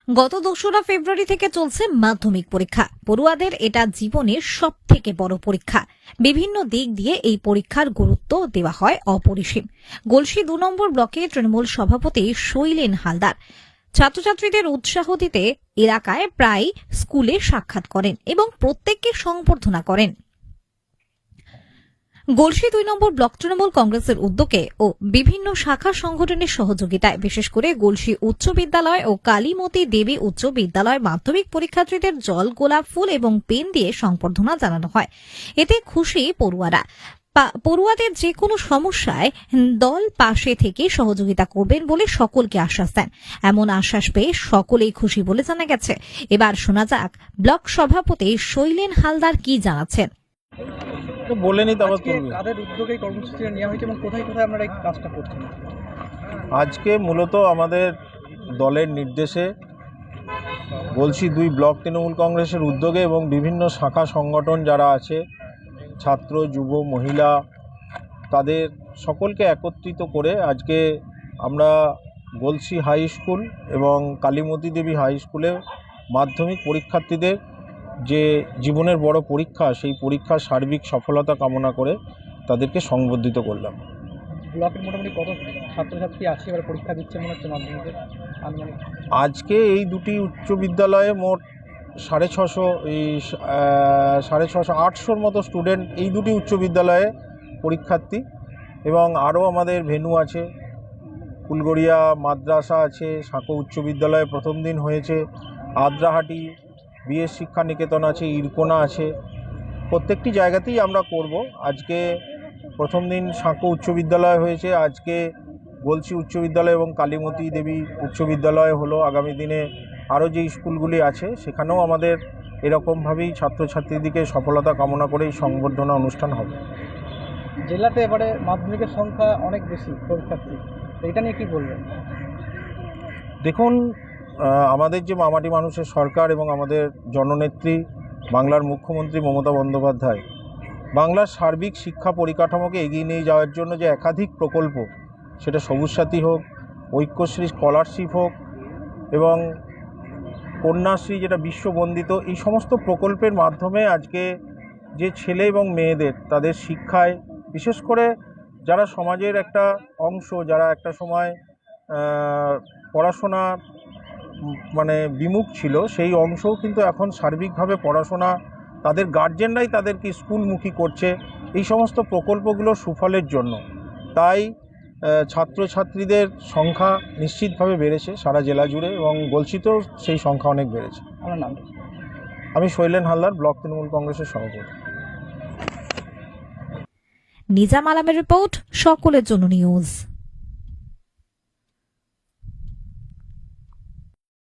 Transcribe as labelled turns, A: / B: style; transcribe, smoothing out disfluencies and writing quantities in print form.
A: গত ২রা ফেব্রুয়ারি থেকে চলছে মাধ্যমিক পরীক্ষা। পড়ুয়াদের এটা জীবনের সবথেকে বড় পরীক্ষা। বিভিন্ন দিক দিয়ে এই পরীক্ষার গুরুত্ব দেওয়া হয় অপরিসীম। গলসি ২ নম্বর ব্লকে তৃণমূল সভাপতি শৈলেন হালদার ছাত্রছাত্রীদের উৎসাহ দিতে এলাকায় প্রায় স্কুলে সাক্ষাৎ করেন এবং প্রত্যেককে সংবর্ধনা করেন। গলসি ২ নম্বর ব্লক তৃণমূল কংগ্রেসের উদ্যোগে ও বিভিন্ন শাখা সংগঠনের সহযোগিতায় বিশেষ করে গলসি উচ্চ বিদ্যালয় ও কালীমতি দেবী উচ্চ বিদ্যালয় মাধ্যমিক পরীক্ষার্থীদের জল, গোলাপ ফুল এবং পেন দিয়ে সংবর্ধনা জানানো হয়। এতে খুশি পড়ুয়ারা। পড়ুয়াদের যে কোনো সমস্যায় দল পাশে থেকে সহযোগিতা করবেন বলে সকলকে আশ্বাস দেন। এমন আশ্বাস পেয়ে সকলেই খুশি বলে জানা গেছে। এবার শোনা যাক ব্লক সভাপতি শৈলেন হালদার কি জানাচ্ছেন।
B: কাদের উদ্যোগে কর্মসূচিটা নেওয়া হয়েছে এবং কোথায় কোথায় আপনারা এই কাজটা করছেন?
C: আজকে মূলত আমাদের দলের নির্দেশে গলসি ২ ব্লক তৃণমূল কংগ্রেসের উদ্যোগে এবং বিভিন্ন শাখা সংগঠন যারা আছে, ছাত্র, যুব, মহিলা, তাদের সকলকে একত্রিত করে আজকে আমরা গলসি হাই স্কুল এবং কালীমতি দেবী হাই স্কুলে মাধ্যমিক পরীক্ষার্থীদের যে জীবনের বড় পরীক্ষা, সেই পরীক্ষার সার্বিক সফলতা কামনা করে তাদেরকে সংবর্ধিত করলাম।
B: ব্লকের মোটামুটি কত ছাত্রছাত্রী আছে এবার পরীক্ষা দিচ্ছে মনে হচ্ছে মাধ্যমিকের?
C: আজকে এই দুটি উচ্চ বিদ্যালয়ে মোট 850-র মতো স্টুডেন্ট এই দুটি উচ্চ বিদ্যালয়ে পরীক্ষার্থী, এবং আরও আমাদের ভেন্যু আছে, ফুলগড়িয়া মাদ্রাসা আছে, সাঁকো উচ্চ বিদ্যালয়ে প্রথম দিন হয়েছে, আদ্রাহাটি বিএস শিক্ষা নিকেতন আছে, ইরকোনা আছে, প্রত্যেকটি জায়গাতেই আমরা করব। আজকে প্রথম দিন সাঁকো উচ্চ বিদ্যালয় হয়েছে, আজকে গলসি উচ্চ বিদ্যালয় এবং কালীমতি দেবী উচ্চ বিদ্যালয় হলো। আগামী দিনে আরও যে স্কুলগুলি আছে সেখানেও আমাদের এরকমভাবেই ছাত্রছাত্রীদেরকে সফলতা কামনা করে এই সংবর্ধনা অনুষ্ঠান হবে।
B: জেলাতে এবারে মাধ্যমিকের সংখ্যা অনেক বেশি পরীক্ষার্থী, এটা নিয়ে কী বলবেন?
C: দেখুন, আমাদের যে মামাটি মানুষের সরকার এবং আমাদের জননেত্রী বাংলার মুখ্যমন্ত্রী মমতা বন্দ্যোপাধ্যায় বাংলার সার্বিক শিক্ষা পরিকাঠামোকে এগিয়ে নিয়ে যাওয়ার জন্য যে একাধিক প্রকল্প, সেটা সবুজ সাথী হোক, ঐক্যশ্রী স্কলারশিপ হোক এবং কন্যাশ্রী যেটা বিশ্ববন্দিত, এই সমস্ত প্রকল্পের মাধ্যমে আজকে যে ছেলে এবং মেয়েদের তাদের শিক্ষায়, বিশেষ করে যারা সমাজের একটা অংশ, যারা একটা সময় পড়াশোনা বিমুখ ছিল, সেই অংশও কিন্তু এখন সার্বিকভাবে পড়াশোনা, তাদের গার্জেনরাই তাদেরকে স্কুলমুখী করছে এই সমস্ত প্রকল্পগুলোর সুফলের জন্য। তাই ছাত্রছাত্রীদের সংখ্যা নিশ্চিতভাবে বেড়েছে সারা জেলা জুড়ে, এবং গলসিতেও সেই সংখ্যা অনেক বেড়েছে।
B: আমার নাম?
C: আমি শৈলেন হালদার, ব্লক তৃণমূল কংগ্রেসের সভাপতি।
A: নিজাম আলমের রিপোর্ট, সকলের জন্য নিউজ।